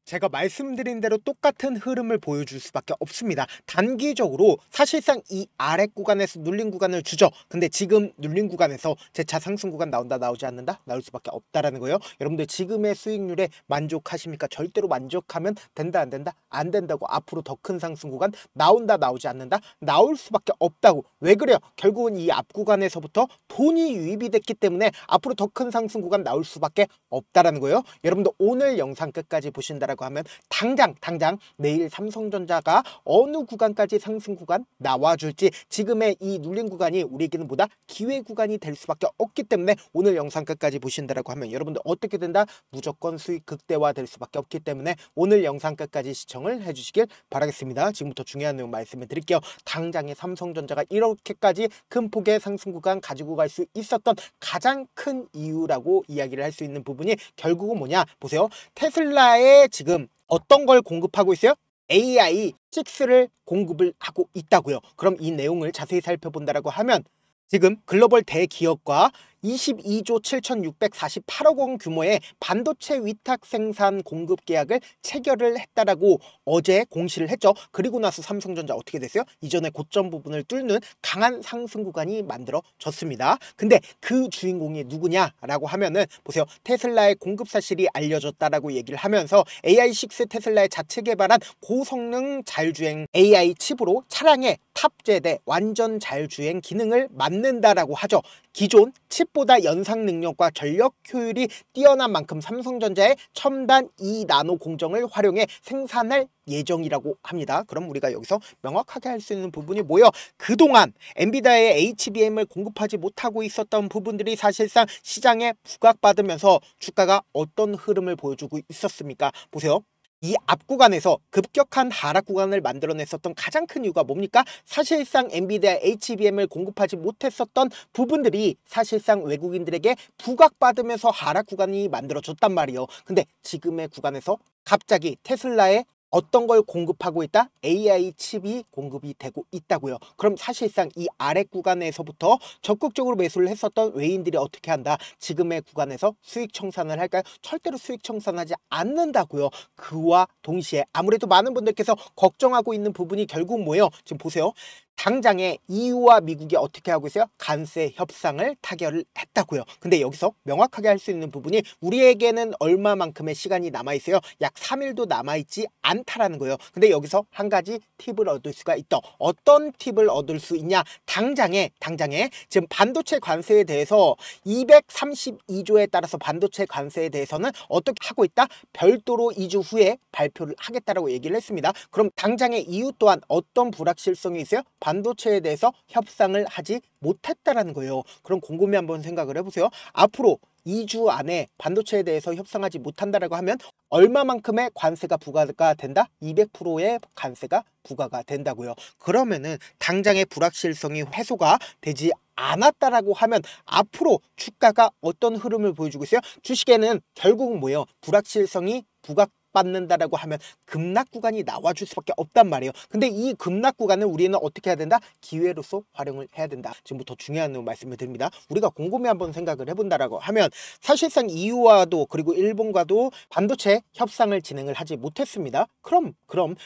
제가 말씀드린 대로 똑같은 흐름을 보여줄 수밖에 없습니다. 단기적으로 사실상 이 아래 구간에서 눌린 구간을 주죠. 근데 지금 눌린 구간에서 재차 상승 구간 나온다 나오지 않는다? 나올 수밖에 없다라는 거예요. 여러분들 지금의 수익률에 만족하십니까? 절대로 만족하면 된다 안 된다? 안 된다고. 앞으로 더 큰 상승 구간 나온다 나오지 않는다? 나올 수밖에 없다고. 왜 그래요? 결국은 이 앞 구간에서부터 돈이 유입이 됐기 때문에 앞으로 더 큰 상승 구간 나올 수밖에 없다라는 거예요. 여러분들 오늘 영상 끝까지 보신다라고 하면 당장 내일 삼성전자가 어느 구간까지 상승 구간 나와줄지, 지금의 이 눌린 구간이 우리에게는 보다 기회 구간이 될 수밖에 없기 때문에 오늘 영상 끝까지 보신다라고 하면 여러분들 어떻게 된다? 무조건 수익 극대화 될 수밖에 없기 때문에 오늘 영상 끝까지 시청을 해주시길 바라겠습니다. 지금부터 중요한 내용 말씀을 드릴게요. 당장의 삼성전자가 이렇게까지 큰 폭의 상승 구간 가지고 갈 수 있었던 가장 큰 이유라고 이야기를 할 수 있는 부분이 결국은 뭐냐? 보세요. 테슬라에 지금 어떤 걸 공급하고 있어요? AI6를 공급을 하고 있다고요. 그럼 이 내용을 자세히 살펴본다라고 하면 지금 글로벌 대기업과 22조 7,648억 원 규모의 반도체 위탁 생산 공급 계약을 체결을 했다라고 어제 공시를 했죠. 그리고 나서 삼성전자 어떻게 됐어요? 이전의 고점 부분을 뚫는 강한 상승 구간이 만들어졌습니다. 근데 그 주인공이 누구냐라고 하면은 보세요. 테슬라의 공급 사실이 알려졌다라고 얘기를 하면서 AI6 테슬라의 자체 개발한 고성능 자율주행 AI 칩으로 차량에 탑재돼 완전 자율주행 기능을 맡는다라고 하죠. 기존 칩보다 연상 능력과 전력 효율이 뛰어난 만큼 삼성전자의 첨단 2나노 공정을 활용해 생산할 예정이라고 합니다. 그럼 우리가 여기서 명확하게 할 수 있는 부분이 뭐예요? 그동안 엔비디아의 HBM을 공급하지 못하고 있었던 부분들이 사실상 시장에 부각받으면서 주가가 어떤 흐름을 보여주고 있었습니까? 보세요. 이 앞 구간에서 급격한 하락 구간을 만들어냈었던 가장 큰 이유가 뭡니까? 사실상 엔비디아 HBM을 공급하지 못했었던 부분들이 사실상 외국인들에게 부각받으면서 하락 구간이 만들어졌단 말이에요. 근데 지금의 구간에서 갑자기 테슬라의 어떤 걸 공급하고 있다? AI 칩이 공급이 되고 있다고요. 그럼 사실상 이 아래 구간에서부터 적극적으로 매수를 했었던 외인들이 어떻게 한다? 지금의 구간에서 수익 청산을 할까요? 절대로 수익 청산하지 않는다고요. 그와 동시에 아무래도 많은 분들께서 걱정하고 있는 부분이 결국 뭐예요? 지금 보세요. 당장에 EU와 미국이 어떻게 하고 있어요? 관세 협상을 타결을 했다고요. 근데 여기서 명확하게 할 수 있는 부분이 우리에게는 얼마만큼의 시간이 남아있어요? 약 3일도 남아있지 않다라는 거예요. 근데 여기서 한 가지 팁을 얻을 수가 있다. 어떤 팁을 얻을 수 있냐? 당장에 지금 반도체 관세에 대해서 232조에 따라서 반도체 관세에 대해서는 어떻게 하고 있다? 별도로 2주 후에 발표를 하겠다라고 얘기를 했습니다. 그럼 당장에 EU 또한 어떤 불확실성이 있어요? 반도체에 대해서 협상을 하지 못했다라는 거예요. 그럼 곰곰이 한번 생각을 해보세요. 앞으로 2주 안에 반도체에 대해서 협상하지 못한다라고 하면 얼마만큼의 관세가 부과가 된다? 200%의 관세가 부과가 된다고요. 그러면은 당장의 불확실성이 해소가 되지 않았다라고 하면 앞으로 주가가 어떤 흐름을 보여주고 있어요? 주식에는 결국은 뭐예요? 불확실성이 부각받는다라고 하면 급락 구간이 나와줄 수밖에 없단 말이에요. 근데 이 급락 구간을 우리는 어떻게 해야 된다? 기회로서 활용을 해야 된다. 지금부터 중요한 내용 말씀을 드립니다. 우리가 곰곰이 한번 생각을 해본다라고 하면 사실상 EU와도 그리고 일본과도 반도체 협상을 진행을 하지 못했습니다. 그럼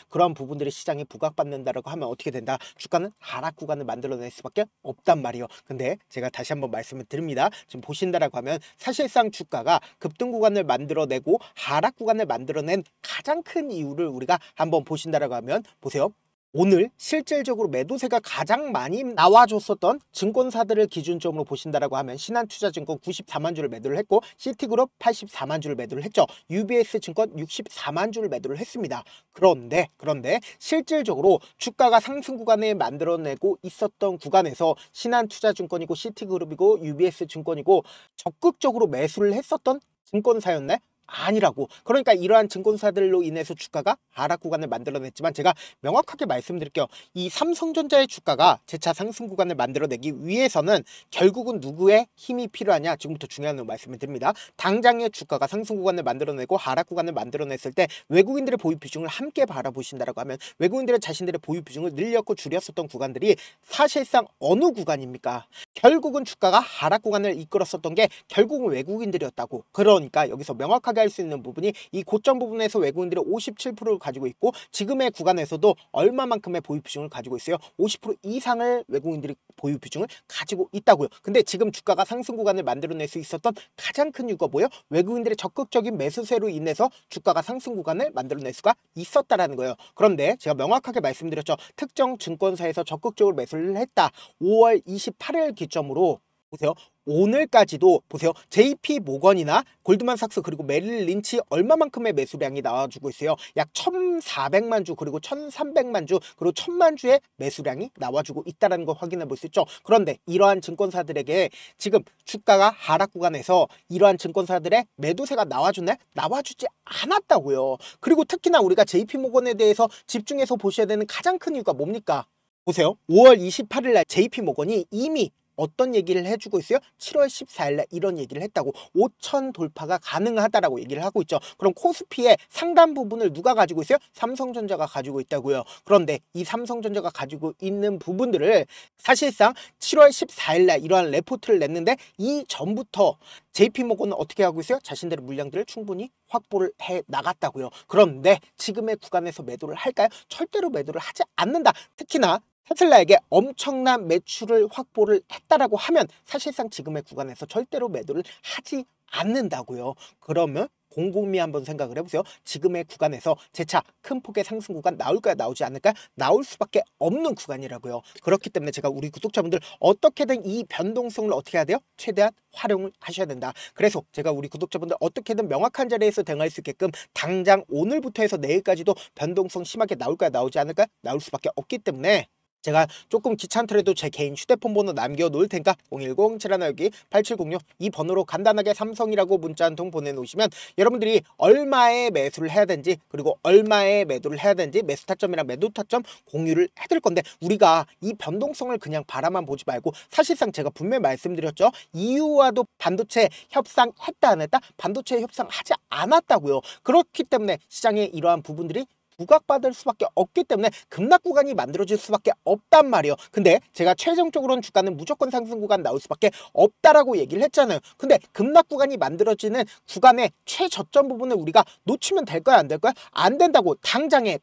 그런 부분들이 시장에 부각받는다라고 하면 어떻게 된다? 주가는 하락 구간을 만들어낼 수밖에 없단 말이에요. 근데 제가 다시 한번 말씀을 드립니다. 지금 보신다라고 하면 사실상 주가가 급등 구간을 만들어내고 하락 구간을 만들어낸 가장 큰 이유를 우리가 한번 보신다라고 하면 보세요. 오늘 실질적으로 매도세가 가장 많이 나와줬었던 증권사들을 기준점으로 보신다라고 하면 신한투자증권 94만 주를 매도를 했고 시티그룹 84만 주를 매도를 했죠. UBS증권 64만 주를 매도를 했습니다. 그런데 실질적으로 주가가 상승 구간에 만들어내고 있었던 구간에서 신한투자증권이고 시티그룹이고 UBS증권이고 적극적으로 매수를 했었던 증권사였나요? 아니라고. 그러니까 이러한 증권사들로 인해서 주가가 하락 구간을 만들어냈지만 제가 명확하게 말씀드릴게요. 이 삼성전자의 주가가 재차 상승 구간을 만들어내기 위해서는 결국은 누구의 힘이 필요하냐? 지금부터 중요한 말씀을 드립니다. 당장의 주가가 상승 구간을 만들어내고 하락 구간을 만들어냈을 때 외국인들의 보유 비중을 함께 바라보신다라고 하면 외국인들은 자신들의 보유 비중을 늘렸고 줄였었던 구간들이 사실상 어느 구간입니까? 결국은 주가가 하락 구간을 이끌었었던 게 결국은 외국인들이었다고. 그러니까 여기서 명확하게 할 수 있는 부분이 이 고점 부분에서 외국인들이 57%를 가지고 있고 지금의 구간에서도 얼마만큼의 보유 비중을 가지고 있어요. 50% 이상을 외국인들이 보유 비중을 가지고 있다고요. 근데 지금 주가가 상승 구간을 만들어낼 수 있었던 가장 큰 이유가 뭐예요? 외국인들의 적극적인 매수세로 인해서 주가가 상승 구간을 만들어낼 수가 있었다라는 거예요. 그런데 제가 명확하게 말씀드렸죠. 특정 증권사에서 적극적으로 매수를 했다. 5월 28일 기점으로 보세요. 오늘까지도 보세요. JP 모건이나 골드만삭스 그리고 메릴 린치 얼마만큼의 매수량이 나와주고 있어요. 약 1,400만 주 그리고 1,300만 주 그리고 1,000만 주의 매수량이 나와주고 있다는 걸 확인해 볼 수 있죠. 그런데 이러한 증권사들에게 지금 주가가 하락 구간에서 이러한 증권사들의 매도세가 나와주네? 나와주지 않았다고요. 그리고 특히나 우리가 JP 모건에 대해서 집중해서 보셔야 되는 가장 큰 이유가 뭡니까? 보세요. 5월 28일 날 JP 모건이 이미 어떤 얘기를 해주고 있어요? 7월 14일 날 이런 얘기를 했다고. 5천 돌파가 가능하다라고 얘기를 하고 있죠. 그럼 코스피의 상당 부분을 누가 가지고 있어요? 삼성전자가 가지고 있다고요. 그런데 이 삼성전자가 가지고 있는 부분들을 사실상 7월 14일 날 이러한 레포트를 냈는데 이 전부터 JP모건은 어떻게 하고 있어요? 자신들의 물량들을 충분히 확보를 해 나갔다고요. 그런데 지금의 구간에서 매도를 할까요? 절대로 매도를 하지 않는다. 특히나 테슬라에게 엄청난 매출을 확보를 했다라고 하면 사실상 지금의 구간에서 절대로 매도를 하지 않는다고요. 그러면 곰곰이 한번 생각을 해보세요. 지금의 구간에서 재차 큰 폭의 상승 구간 나올까요? 나오지 않을까요? 나올 수밖에 없는 구간이라고요. 그렇기 때문에 제가 우리 구독자분들 어떻게든 이 변동성을 어떻게 해야 돼요? 최대한 활용을 하셔야 된다. 그래서 제가 우리 구독자분들 어떻게든 명확한 자리에서 대응할 수 있게끔 당장 오늘부터 해서 내일까지도 변동성 심하게 나올까요? 나오지 않을까요? 나올 수밖에 없기 때문에 제가 조금 귀찮더라도 제 개인 휴대폰 번호 남겨놓을 테니까 010-7162-8706 이 번호로 간단하게 삼성이라고 문자 한 통 보내놓으시면 여러분들이 얼마에 매수를 해야 되는지 그리고 얼마에 매도를 해야 되는지 매수 타점이랑 매도 타점 공유를 해드릴 건데 우리가 이 변동성을 그냥 바라만 보지 말고 사실상 제가 분명히 말씀드렸죠. EU와도 반도체 협상했다 안 했다? 반도체 협상하지 않았다고요. 그렇기 때문에 시장에 이러한 부분들이 부각받을 수밖에 없기 때문에 급락 구간이 만들어질 수밖에 없단 말이에요. 근데 제가 최종적으로는 주가는 무조건 상승 구간 나올 수밖에 없다라고 얘기를 했잖아요. 근데 급락 구간이 만들어지는 구간의 최저점 부분을 우리가 놓치면 될까요? 안 될까요? 안 된다고. 당장에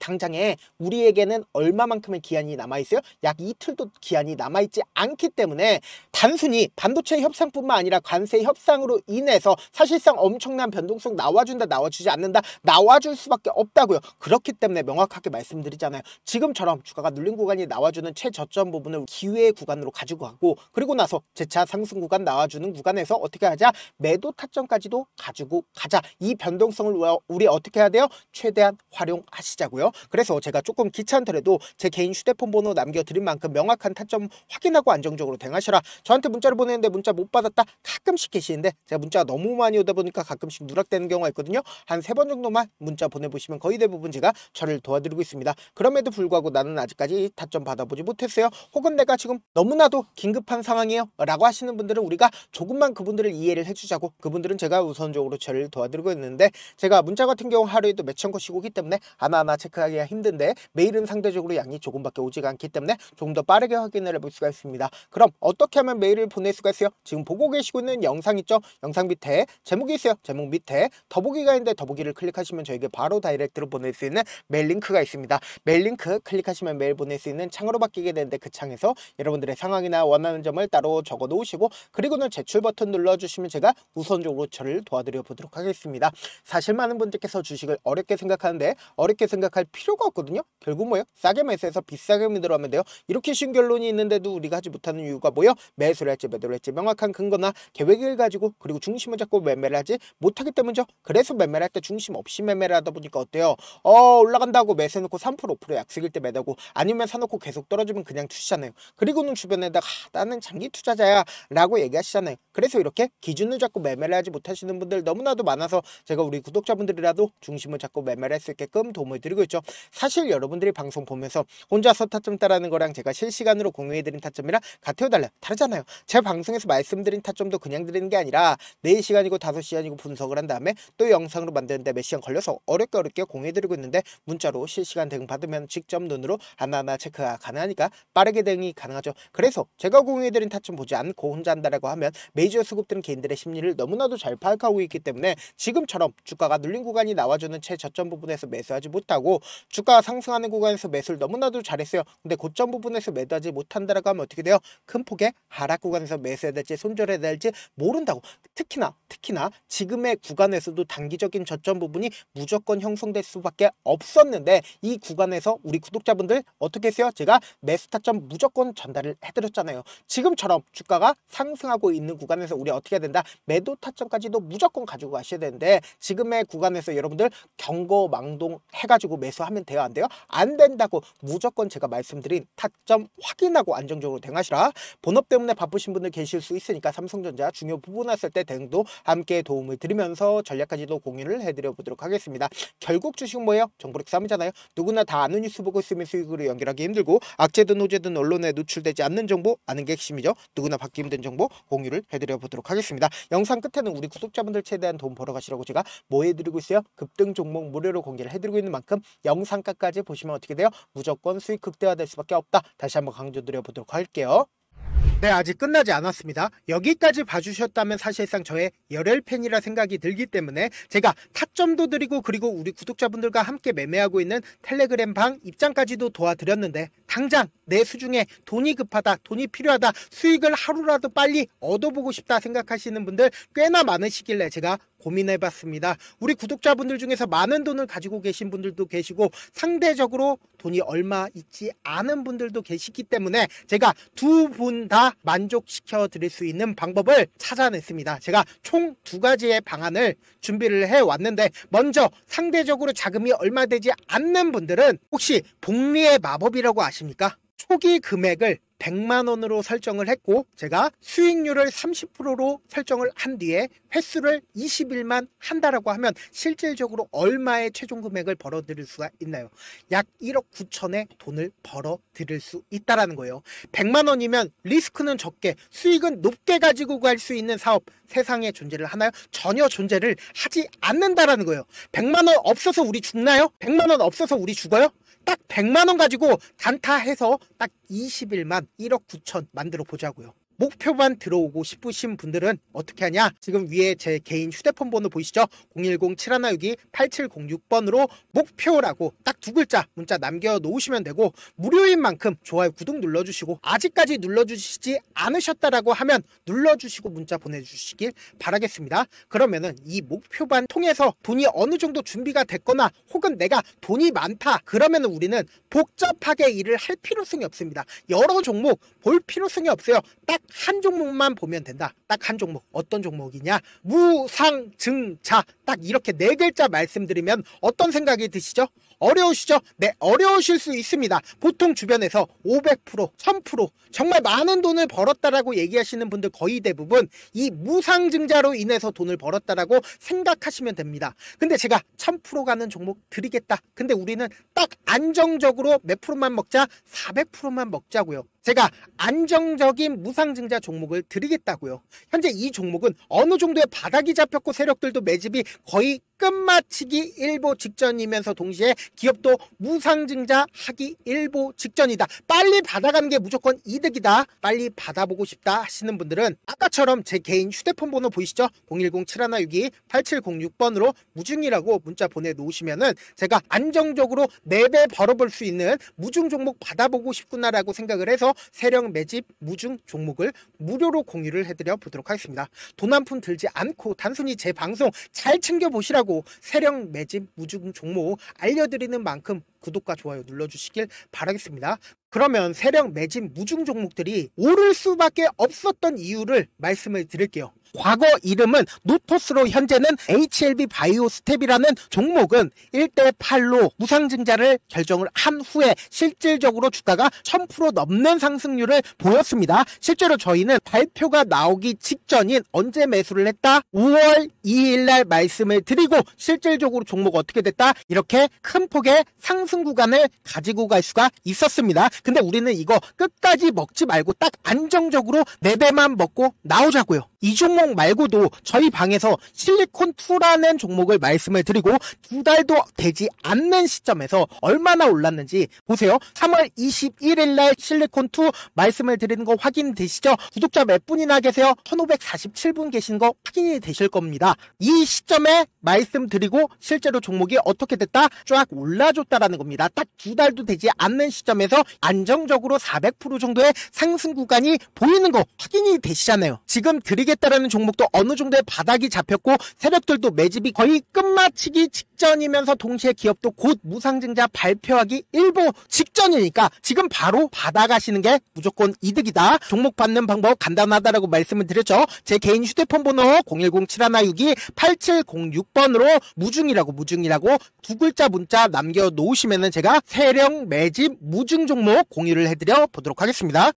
우리에게는 얼마만큼의 기한이 남아있어요? 약 이틀도 기한이 남아있지 않기 때문에 단순히 반도체 협상뿐만 아니라 관세 협상으로 인해서 사실상 엄청난 변동성 나와준다 나와주지 않는다 나와줄 수밖에 없다고요. 그렇기 때문에 명확하게 말씀드리잖아요. 지금처럼 주가가 눌린 구간이 나와주는 최저점 부분을 기회의 구간으로 가지고 가고 그리고 나서 재차 상승 구간 나와주는 구간에서 어떻게 하자? 매도 타점까지도 가지고 가자. 이 변동성을 우리 어떻게 해야 돼요? 최대한 활용하시자고요. 그래서 제가 조금 귀찮더라도 제 개인 휴대폰 번호 남겨드린 만큼 명확한 타점 확인하고 안정적으로 대응하셔라. 저한테 문자를 보내는데 문자 못 받았다 가끔씩 계시는데 제가 문자가 너무 많이 오다 보니까 가끔씩 누락되는 경우가 있거든요. 한 3번 정도만 문자 보내보시면 거의 대부분 제가 저를 도와드리고 있습니다. 그럼에도 불구하고 나는 아직까지 타점 받아보지 못했어요. 혹은 내가 지금 너무나도 긴급한 상황이에요 라고 하시는 분들은 우리가 조금만 그분들을 이해를 해주자고 그분들은 제가 우선적으로 저를 도와드리고 있는데 제가 문자 같은 경우 하루에도 몇천 건씩 오기 때문에 하나하나 체크하기가 힘든데 메일은 상대적으로 양이 조금밖에 오지가 않기 때문에 조금 더 빠르게 확인을 해볼 수가 있습니다. 그럼 어떻게 하면 메일을 보낼 수가 있어요? 지금 보고 계시고 있는 영상 있죠? 영상 밑에 제목이 있어요. 제목 밑에 더보기가 있는데 더보기를 클릭하시면 저에게 바로 다이렉트로 보낼 수 있는 메일 링크가 있습니다. 메일 링크 클릭하시면 메일 보낼 수 있는 창으로 바뀌게 되는데 그 창에서 여러분들의 상황이나 원하는 점을 따로 적어 놓으시고 그리고는 제출 버튼 눌러주시면 제가 우선적으로 저를 도와드려 보도록 하겠습니다. 사실 많은 분들께서 주식을 어렵게 생각하는데 어렵게 생각할 필요가 없거든요. 결국 뭐예요? 싸게 매수해서 비싸게 매도하면 돼요. 이렇게 쉬운 결론이 있는데도 우리가 하지 못하는 이유가 뭐예요? 매수를 할지 매도를 할지 명확한 근거나 계획을 가지고 그리고 중심을 잡고 매매를 하지 못하기 때문이죠. 그래서 매매를 할 때 중심 없이 매매를 하다 보니까 어때요? 올라간다고 매수해놓고 3% 5% 약속일 때 매도고 아니면 사놓고 계속 떨어지면 그냥 투시잖아요. 그리고는 주변에다가 나는 장기 투자자야 라고 얘기하시잖아요. 그래서 이렇게 기준을 잡고 매매를 하지 못하시는 분들 너무나도 많아서 제가 우리 구독자분들이라도 중심을 잡고 매매를 할 수 있게끔 도움을 드리고 있죠. 사실 여러분들이 방송 보면서 혼자서 타점 따라하는 거랑 제가 실시간으로 공유해드린 타점이랑 같아요 달라요? 다르잖아요. 제 방송에서 말씀드린 타점도 그냥 드리는 게 아니라 4시간이고 5시간이고 분석을 한 다음에 또 영상으로 만드는데 몇 시간 걸려서 어렵게 공유해드리고 있는데 문자로 실시간 대응 받으면 직접 눈으로 하나하나 체크가 가능하니까 빠르게 대응이 가능하죠. 그래서 제가 공유해드린 타점 보지 않고 혼자 한다라고 하면 메이저 수급들은 개인들의 심리를 너무나도 잘 파악하고 있기 때문에 지금처럼 주가가 눌린 구간이 나와주는 최저점 부분에서 매수하지 못하고 주가가 상승하는 구간에서 매수를 너무나도 잘했어요. 근데 고점 부분에서 매도하지 못한다라고 하면 어떻게 돼요? 큰 폭의 하락 구간에서 매수해야 될지 손절해야 될지 모른다고. 특히나 지금의 구간에서도 단기적인 저점 부분이 무조건 형성될 수밖에 없었는데 이 구간에서 우리 구독자분들 어떻게 했어요? 제가 매수 타점 무조건 전달을 해드렸잖아요. 지금처럼 주가가 상승하고 있는 구간에서 우리 어떻게 해야 된다? 매도 타점까지도 무조건 가지고 가셔야 되는데 지금의 구간에서 여러분들 경고망동 해가지고 매수하면 돼요? 안 돼요? 안 된다고. 무조건 제가 말씀드린 타점 확인하고 안정적으로 대응하시라. 본업 때문에 바쁘신 분들 계실 수 있으니까 삼성전자 중요 부분 왔을 때 대응도 함께 도움을 드리면서 전략까지도 공유를 해드려 보도록 하겠습니다. 결국 주식은 뭐예요? 정보력 싸움이잖아요. 누구나 다 아는 뉴스 보고 있으면 수익으로 연결하기 힘들고 악재든 호재든 언론에 노출되지 않는 정보 아는 게 핵심이죠. 누구나 받기 힘든 정보 공유를 해드려 보도록 하겠습니다. 영상 끝에는 우리 구독자분들 최대한 돈 벌어 가시라고 제가 뭐 해드리고 있어요? 급등 종목 무료로 공개를 해드리고 있는 만큼 영상 끝까지 보시면 어떻게 돼요? 무조건 수익 극대화될 수밖에 없다. 다시 한번 강조드려 보도록 할게요. 네, 아직 끝나지 않았습니다. 여기까지 봐주셨다면 사실상 저의 열혈 팬이라 생각이 들기 때문에 제가 타점도 드리고 그리고 우리 구독자분들과 함께 매매하고 있는 텔레그램 방 입장까지도 도와드렸는데 당장 내 수중에 돈이 급하다, 돈이 필요하다, 수익을 하루라도 빨리 얻어보고 싶다 생각하시는 분들 꽤나 많으시길래 제가 고민해봤습니다. 우리 구독자분들 중에서 많은 돈을 가지고 계신 분들도 계시고 상대적으로 돈이 얼마 있지 않은 분들도 계시기 때문에 제가 두 분 다 만족시켜 드릴 수 있는 방법을 찾아냈습니다. 제가 총 두 가지의 방안을 준비를 해왔는데 먼저 상대적으로 자금이 얼마 되지 않는 분들은 혹시 복리의 마법이라고 아십니까? 초기 금액을 100만원으로 설정을 했고 제가 수익률을 30%로 설정을 한 뒤에 횟수를 20일만 한다라고 하면 실질적으로 얼마의 최종 금액을 벌어들일 수가 있나요? 약 1억 9천의 돈을 벌어들일 수 있다라는 거예요. 100만원이면 리스크는 적게 수익은 높게 가지고 갈 수 있는 사업 세상에 존재를 하나요? 전혀 존재를 하지 않는다라는 거예요. 100만원 없어서 우리 죽나요? 100만원 없어서 우리 죽어요? 딱 100만원 가지고 단타해서 딱 20일만 1억 9천 만들어 보자고요. 목표만 들어오고 싶으신 분들은 어떻게 하냐? 지금 위에 제 개인 휴대폰 번호 보이시죠? 010-7162-8706번으로 목표라고 딱 두 글자 문자 남겨놓으시면 되고 무료인 만큼 좋아요 구독 눌러주시고 아직까지 눌러주시지 않으셨다라고 하면 눌러주시고 문자 보내주시길 바라겠습니다. 그러면은 이 목표반 통해서 돈이 어느 정도 준비가 됐거나 혹은 내가 돈이 많다 그러면은 우리는 복잡하게 일을 할 필요성이 없습니다. 여러 종목 볼 필요성이 없어요. 딱 한 종목만 보면 된다. 딱 한 종목. 어떤 종목이냐? 무상증자. 딱 이렇게 네 글자 말씀드리면 어떤 생각이 드시죠? 어려우시죠? 네, 어려우실 수 있습니다. 보통 주변에서 500%, 1000% 정말 많은 돈을 벌었다라고 얘기하시는 분들 거의 대부분 이 무상증자로 인해서 돈을 벌었다라고 생각하시면 됩니다. 근데 제가 1000% 가는 종목 드리겠다. 근데 우리는 딱 안정적으로 몇 프로만 먹자? 400%만 먹자고요. 제가 안정적인 무상증자 종목을 드리겠다고요. 현재 이 종목은 어느 정도의 바닥이 잡혔고 세력들도 매집이 거의 끝마치기 일보 직전이면서 동시에 기업도 무상증자 하기 일보 직전이다. 빨리 받아가는 게 무조건 이득이다. 빨리 받아보고 싶다 하시는 분들은 아까처럼 제 개인 휴대폰 번호 보이시죠? 010-7162-8706번으로 무중이라고 문자 보내놓으시면은 제가 안정적으로 4배 벌어볼 수 있는 무중 종목 받아보고 싶구나라고 생각을 해서 세력 매집 무중 종목을 무료로 공유를 해드려 보도록 하겠습니다. 돈 한 푼 들지 않고 단순히 제 방송 잘 챙겨보시라고 세력 매집 무중 종목 알려드리는 만큼 구독과 좋아요 눌러주시길 바라겠습니다. 그러면 세력 매집 무중 종목들이 오를 수밖에 없었던 이유를 말씀을 드릴게요. 과거 이름은 노토스로 현재는 HLB 바이오스텝이라는 종목은 1대8로 무상증자를 결정을 한 후에 실질적으로 주가가 1000% 넘는 상승률을 보였습니다. 실제로 저희는 발표가 나오기 직전인 언제 매수를 했다? 5월 2일 날 말씀을 드리고 실질적으로 종목 어떻게 됐다? 이렇게 큰 폭의 상승 구간을 가지고 갈 수가 있었습니다. 근데 우리는 이거 끝까지 먹지 말고 딱 안정적으로 4배만 먹고 나오자고요. 이 종목 말고도 저희 방에서 실리콘2라는 종목을 말씀을 드리고 2달도 되지 않는 시점에서 얼마나 올랐는지 보세요. 3월 21일 날 실리콘2 말씀을 드리는 거 확인되시죠? 구독자 몇 분이나 계세요? 1547분 계신 거 확인이 되실 겁니다. 이 시점에 말씀드리고 실제로 종목이 어떻게 됐다? 쫙 올라줬다라는 겁니다. 딱 2달도 되지 않는 시점에서 안정적으로 400% 정도의 상승 구간이 보이는 거 확인이 되시잖아요. 지금 드리겠다라는 종목도 어느 정도의 바닥이 잡혔고 세력들도 매집이 거의 끝마치기 직전이면서 동시에 기업도 곧 무상증자 발표하기 일보 직전이니까 지금 바로 받아가시는 게 무조건 이득이다. 종목 받는 방법 간단하다라고 말씀을 드렸죠. 제 개인 휴대폰 번호 010-7162-8706번으로 무중이라고 두 글자 문자 남겨놓으시면은 제가 세력 매집 무중 종목 공유를 해드려 보도록 하겠습니다.